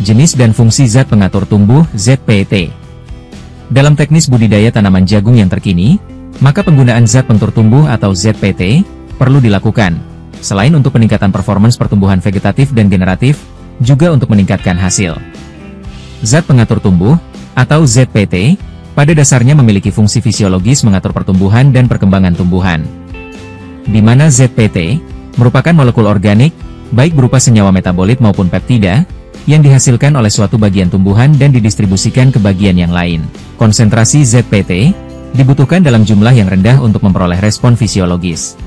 Jenis dan fungsi zat pengatur tumbuh ZPT. Dalam teknis budidaya tanaman jagung yang terkini, maka penggunaan zat pengatur tumbuh atau ZPT perlu dilakukan, selain untuk peningkatan performance pertumbuhan vegetatif dan generatif, juga untuk meningkatkan hasil. Zat pengatur tumbuh, atau ZPT, pada dasarnya memiliki fungsi fisiologis mengatur pertumbuhan dan perkembangan tumbuhan. Di mana ZPT merupakan molekul organik, baik berupa senyawa metabolit maupun peptida, yang dihasilkan oleh suatu bagian tumbuhan dan didistribusikan ke bagian yang lain. Konsentrasi ZPT dibutuhkan dalam jumlah yang rendah untuk memperoleh respon fisiologis.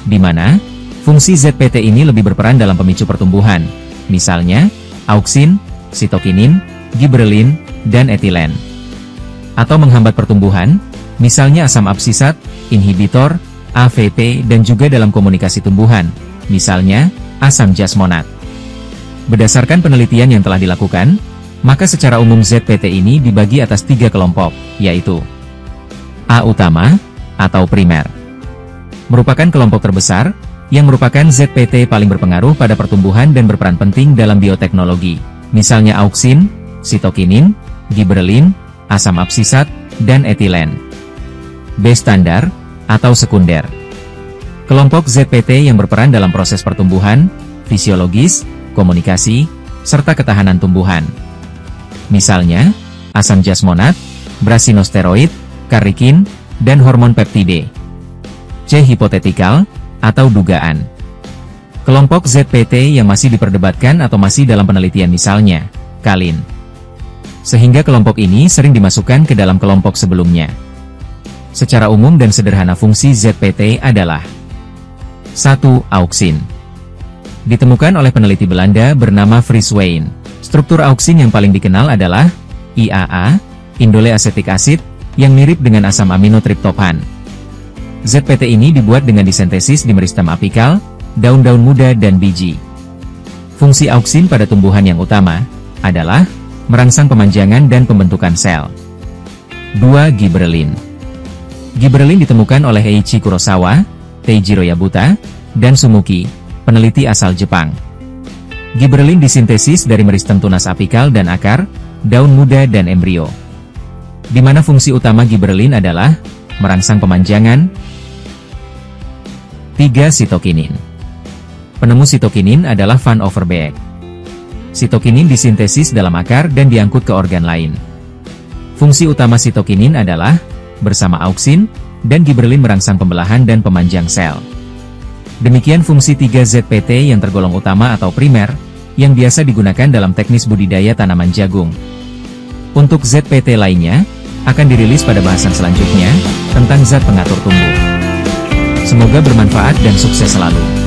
Di mana fungsi ZPT ini lebih berperan dalam pemicu pertumbuhan, misalnya auksin, sitokinin, giberelin, dan etilen. Atau menghambat pertumbuhan, misalnya asam absisat, inhibitor, AVP, dan juga dalam komunikasi tumbuhan, misalnya asam jasmonat. Berdasarkan penelitian yang telah dilakukan, maka secara umum ZPT ini dibagi atas 3 kelompok, yaitu A utama, atau primer. Merupakan kelompok terbesar, yang merupakan ZPT paling berpengaruh pada pertumbuhan dan berperan penting dalam bioteknologi, misalnya auksin, sitokinin, giberelin, asam absisat, dan etilen. B standar, atau sekunder. Kelompok ZPT yang berperan dalam proses pertumbuhan, fisiologis, komunikasi, serta ketahanan tumbuhan. Misalnya, asam jasmonat, brasinosteroid, karikin, dan hormon peptide. C hipotetikal, atau dugaan. Kelompok ZPT yang masih diperdebatkan atau masih dalam penelitian misalnya, kalin. Sehingga kelompok ini sering dimasukkan ke dalam kelompok sebelumnya. Secara umum dan sederhana fungsi ZPT adalah 1. Auksin. Ditemukan oleh peneliti Belanda bernama Frits Wayne. Struktur auksin yang paling dikenal adalah IAA, indole asetik asid, yang mirip dengan asam amino triptofan. ZPT ini dibuat dengan disintesis di meristem apikal, daun-daun muda dan biji. Fungsi auksin pada tumbuhan yang utama adalah merangsang pemanjangan dan pembentukan sel. 2. Giberelin. Giberelin ditemukan oleh Eiichi Kurosawa, Teijiro Yabuta, dan Sumuki, peneliti asal Jepang. Giberelin disintesis dari meristem tunas apikal dan akar, daun muda dan embrio. Di mana fungsi utama giberelin adalah merangsang pemanjangan. 3. Sitokinin. Penemu sitokinin adalah Van Overbeek. Sitokinin disintesis dalam akar dan diangkut ke organ lain. Fungsi utama sitokinin adalah bersama auksin dan giberelin merangsang pembelahan dan pemanjang sel. Demikian fungsi 3 ZPT yang tergolong utama atau primer, yang biasa digunakan dalam teknis budidaya tanaman jagung. Untuk ZPT lainnya, akan dirilis pada bahasan selanjutnya, tentang zat pengatur tumbuh. Semoga bermanfaat dan sukses selalu.